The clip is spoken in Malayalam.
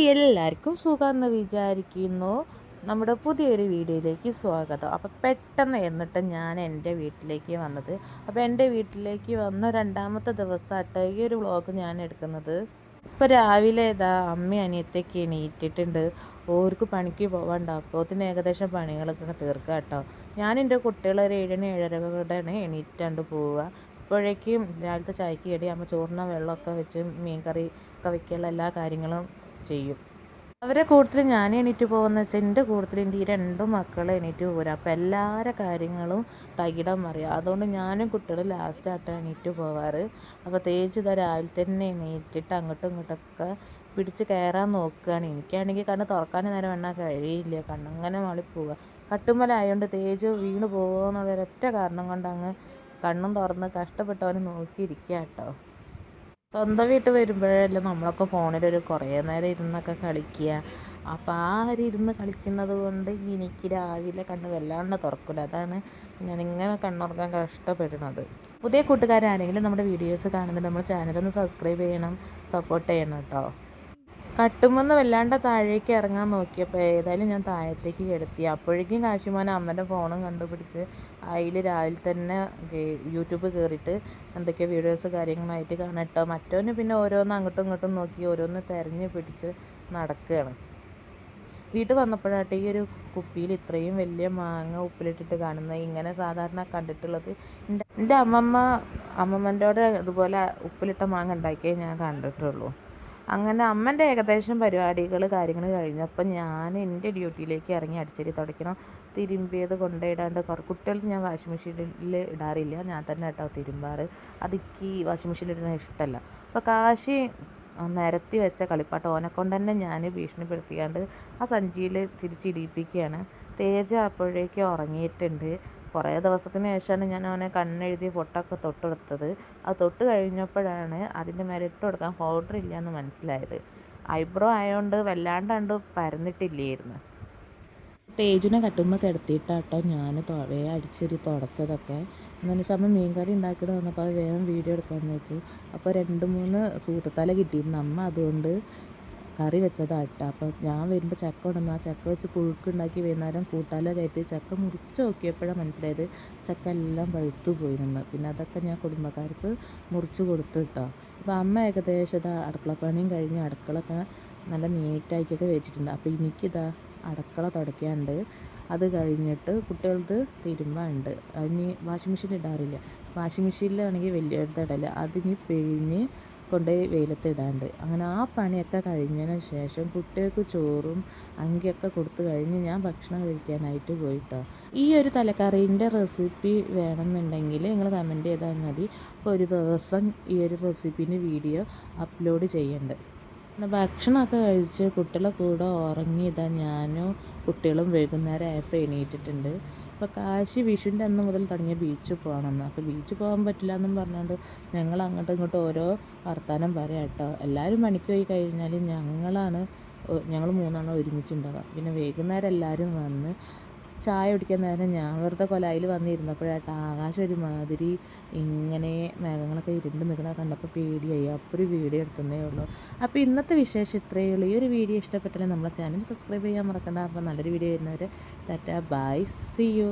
എല്ലാവർക്കും സുഖമെന്ന് വിചാരിക്കുന്നു. നമ്മുടെ പുതിയൊരു വീഡിയോയിലേക്ക് സ്വാഗതം. അപ്പോൾ പെട്ടെന്ന് എന്നിട്ട് ഞാൻ എൻ്റെ വീട്ടിലേക്ക് വന്നത്. അപ്പോൾ എൻ്റെ വീട്ടിലേക്ക് വന്ന രണ്ടാമത്തെ ദിവസമായിട്ട് ഈ ഒരു വ്ളോഗ് ഞാൻ എടുക്കുന്നത്. ഇപ്പോൾ രാവിലെ ഇതാ അമ്മയും അനിയത്തേക്ക് എണീറ്റിട്ടുണ്ട്. ഓർക്ക് പണിക്ക് പോകാണ്ട്. അപ്പോൾ അതിന് ഏകദേശം പണികളൊക്കെ തീർക്കുക കേട്ടോ. ഞാൻ എൻ്റെ കുട്ടികൾ ഒരു 7-7:30 എണീറ്റാണ്ട് പോവുക. അപ്പോഴേക്കും രാവിലത്തെ ചായക്ക് കടി അമ്മ ചോറിന വെള്ളമൊക്കെ വെച്ച് മീൻ കറി ഒക്കെ വയ്ക്കാനുള്ള എല്ലാ കാര്യങ്ങളും ചെയ്യും. അവരെ കൂടുതൽ ഞാൻ എണീറ്റ് പോകുന്ന വെച്ചാൽ എൻ്റെ കൂടുതൽ എൻ്റെ ഈ രണ്ടും മക്കൾ എണീറ്റ് പോരാ. അപ്പോൾ എല്ലാവരുടെ കാര്യങ്ങളും തകിടം മറിയാം. അതുകൊണ്ട് ഞാനും കുട്ടികളും ലാസ്റ്റായിട്ടാണ് എണീറ്റ് പോവാറ്. അപ്പോൾ തേജ് ഇതാ രാവിലെ തന്നെ എണീറ്റിട്ട് അങ്ങോട്ടും ഇങ്ങോട്ടൊക്കെ പിടിച്ച് കയറാൻ നോക്കുകയാണ്. എനിക്കാണെങ്കിൽ കണ്ണ് തുറക്കാൻ നേരം വേണ്ട കഴിയില്ല, കണ്ണങ്ങനെ മളിപ്പോവുക. കട്ടുമ്മലായതുകൊണ്ട് തേജ് വീണ് പോകുമോ എന്നുള്ളൊരൊറ്റ കാരണം കൊണ്ട് അങ്ങ് കണ്ണും തുറന്ന് കഷ്ടപ്പെട്ടവനെ നോക്കിയിരിക്കുക കേട്ടോ. സ്വന്തം വീട്ടിൽ വരുമ്പോഴല്ലേ നമ്മളൊക്കെ ഫോണിലൊരു കുറേ നേരം ഇരുന്നൊക്കെ കളിക്കുക. അപ്പോൾ ആ ഒരു ഇരുന്ന് കളിക്കുന്നത് കൊണ്ട് എനിക്ക് രാവിലെ കണ്ണ് വല്ലാണ്ട് തുറക്കില്ല. അതാണ് ഞാനിങ്ങനെ കണ്ണുറക്കാൻ കഷ്ടപ്പെടുന്നത്. പുതിയ കൂട്ടുകാരാരെങ്കിലും നമ്മുടെ വീഡിയോസ് കാണുന്നുണ്ട്, നമ്മുടെ ചാനലൊന്ന് സബ്സ്ക്രൈബ് ചെയ്യണം, സപ്പോർട്ട് ചെയ്യണം കേട്ടോ. കട്ടുമെന്ന് വല്ലാണ്ട് താഴേക്ക് ഇറങ്ങാൻ നോക്കിയപ്പോൾ ഏതായാലും ഞാൻ താഴത്തേക്ക് കിടത്തി. അപ്പോഴേക്കും കാശിമോൻ അമ്മൻ്റെ ഫോണും കണ്ടുപിടിച്ച് അതിൽ രാവിലെ തന്നെ യൂട്യൂബ് കയറിയിട്ട് എന്തൊക്കെയോ വീഡിയോസ് കാര്യങ്ങളായിട്ട് കാണട്ടോ. മറ്റവന് പിന്നെ ഓരോന്ന് അങ്ങോട്ടും ഇങ്ങോട്ടും നോക്കി ഓരോന്ന് തിരഞ്ഞ് പിടിച്ച് നടക്കുകയാണ്. വീട്ടിൽ വന്നപ്പോഴാട്ടെ ഈ ഒരു കുപ്പിയിൽ ഇത്രയും വലിയ മാങ്ങ ഉപ്പിലിട്ടിട്ട് കാണുന്നത്. ഇങ്ങനെ സാധാരണ കണ്ടിട്ടുള്ളത് എൻ്റെ അമ്മമ്മൻ്റെ ഇതുപോലെ ഉപ്പിലിട്ട മാങ്ങ ഉണ്ടാക്കിയേ ഞാൻ കണ്ടിട്ടുള്ളൂ. അങ്ങനെ അമ്മൻ്റെ ഏകദേശം പരിപാടികൾ കാര്യങ്ങൾ കഴിഞ്ഞപ്പോൾ ഞാൻ എൻ്റെ ഡ്യൂട്ടിയിലേക്ക് ഇറങ്ങി അടിച്ചേരി തുടയ്ക്കണം. തിരുമ്പിയത് കൊണ്ടിടാണ്ട് കുട്ടികൾ ഞാൻ വാഷിംഗ് മെഷീനിൽ ഇടാറില്ല, ഞാൻ തന്നെ കേട്ടോ തിരുമ്പാറ്. അതെനിക്ക് വാഷിംഗ് മെഷീനിൽ ഇടുന്ന ഇഷ്ടമല്ല. അപ്പോൾ കാശി നിരത്തി വെച്ച കളിപ്പാട്ടം ഓനെക്കൊണ്ട് തന്നെ ഞാൻ ഭീഷണിപ്പെടുത്തിയാണ്ട് ആ സഞ്ചിയിൽ തിരിച്ചിടിപ്പിക്കുകയാണ്. തേജ അപ്പോഴേക്കും ഉറങ്ങിയിട്ടുണ്ട്. കുറേ ദിവസത്തിന് ശേഷമാണ് ഞാൻ അവനെ കണ്ണെഴുതി പൊട്ടൊക്കെ തൊട്ടെടുത്തത്. അത് തൊട്ട് കഴിഞ്ഞപ്പോഴാണ് അതിൻ്റെ മേലെ ഇട്ട് കൊടുക്കാൻ പൗഡർ ഇല്ല എന്ന് മനസ്സിലായത്. ഐബ്രോ ആയതുകൊണ്ട് വല്ലാണ്ട് പരന്നിട്ടില്ലായിരുന്നു. തേജിനെ കട്ടുമ്പോൾ കിടത്തിയിട്ടാട്ടോ ഞാൻ വേഗം അടിച്ചൊരു തുടച്ചതൊക്കെ. എന്നു വെച്ചാൽ അമ്മ മീൻകറി ഉണ്ടാക്കിയിട്ട് വന്നപ്പോൾ അത് വേഗം വീഡിയോ എടുക്കാമെന്ന് വെച്ചു. അപ്പോൾ 2-3 സൂത്തത്തല കിട്ടിയിരുന്നു അമ്മ, അതുകൊണ്ട് കറി വെച്ചതാട്ടോ. അപ്പോൾ ഞാൻ വരുമ്പോൾ ചക്ക കൊണ്ടുവന്ന് ആ ചക്ക വെച്ച് പുഴുക്കുണ്ടാക്കി വൈകുന്നേരം കൂട്ടാല കയറ്റി ചക്ക മുറിച്ച് നോക്കിയപ്പോഴാണ് മനസ്സിലായത് ചക്ക എല്ലാം പഴുത്തു പോയിരുന്നു. പിന്നെ അതൊക്കെ ഞാൻ കുടുംബക്കാർക്ക് മുറിച്ച് കൊടുത്തു കേട്ടോ. അപ്പോൾ അമ്മ ഏകദേശം അടുക്കളപ്പണിയും കഴിഞ്ഞ് അടുക്കളൊക്കെ നല്ല നീറ്റാക്കിയൊക്കെ വെച്ചിട്ടുണ്ട്. അപ്പോൾ എനിക്കിതാ അടുക്കള തുടയ്ക്കാണ്ട്, അത് കഴിഞ്ഞിട്ട് കുട്ടികൾക്ക് തിരുമ്പാണ്ട്. അതിന് വാഷിംഗ് മെഷീൻ ഇടാറില്ല. വാഷിംഗ് മെഷീനിലാണെങ്കിൽ വലിയൊരു ഇടല് അതിന് പിഴിഞ്ഞ് കൊണ്ടുപോയി വെയിലത്തിടാണ്ട്. അങ്ങനെ ആ പണിയൊക്കെ കഴിഞ്ഞതിന് ശേഷം കുട്ടികൾക്ക് ചോറും അങ്കിയൊക്കെ കൊടുത്തു കഴിഞ്ഞ് ഞാൻ ഭക്ഷണം കഴിക്കാനായിട്ട് പോയിട്ടോ. ഈ ഒരു തലക്കറീൻ്റെ റെസിപ്പി വേണമെന്നുണ്ടെങ്കിൽ നിങ്ങൾ കമൻറ്റ് ചെയ്താൽ മതി. അപ്പോൾ ഒരു ദിവസം ഈ ഒരു റെസിപ്പീൻ്റെ വീഡിയോ അപ്ലോഡ് ചെയ്യുന്നുണ്ട്. ഭക്ഷണമൊക്കെ കഴിച്ച് കുട്ടികളെ കൂടെ ഉറങ്ങിയതാ ഞാനും കുട്ടികളും വൈകുന്നേരം ആയപ്പോൾ എണീറ്റിട്ടുണ്ട്. അപ്പോൾ കാശി വിഷുവിൻ്റെ അന്ന് മുതൽ തുടങ്ങിയ ബീച്ചിൽ പോകണമെന്ന്. അപ്പോൾ ബീച്ചിൽ പോകാൻ പറ്റില്ല എന്നും പറഞ്ഞുകൊണ്ട് ഞങ്ങൾ അങ്ങോട്ടും ഇങ്ങോട്ടും ഓരോ വർത്തമാനം പറയാം കേട്ടോ. എല്ലാവരും പണിക്ക് പോയി കഴിഞ്ഞാൽ ഞങ്ങൾ 3 ഒരുമിച്ചുണ്ടാകാം. പിന്നെ വൈകുന്നേരം എല്ലാവരും വന്ന് ചായ കുടിക്കാൻ നേരം ഞാൻ വെറുതെ കൊലായിൽ വന്നിരുന്നപ്പോഴായിട്ട് ആകാശം ഒരുമാതിരി ഇങ്ങനെ മേഘങ്ങളൊക്കെ ഇരുണ്ട് നിൽക്കണ കണ്ടപ്പോൾ പേടിയായി. അപ്പോൾ ഒരു വീഡിയോ എടുത്തതേ ഉള്ളൂ. അപ്പോൾ ഇന്നത്തെ വിശേഷം ഇത്രയേ ഉള്ളൂ. ഈ ഒരു വീഡിയോ ഇഷ്ടപ്പെട്ടാൽ നമ്മളെ ചാനൽ സബ്സ്ക്രൈബ് ചെയ്യാൻ മറക്കണ്ട. അപ്പോൾ നല്ലൊരു വീഡിയോ വരുന്നവരെ ടാറ്റ ബൈ, സീ യു.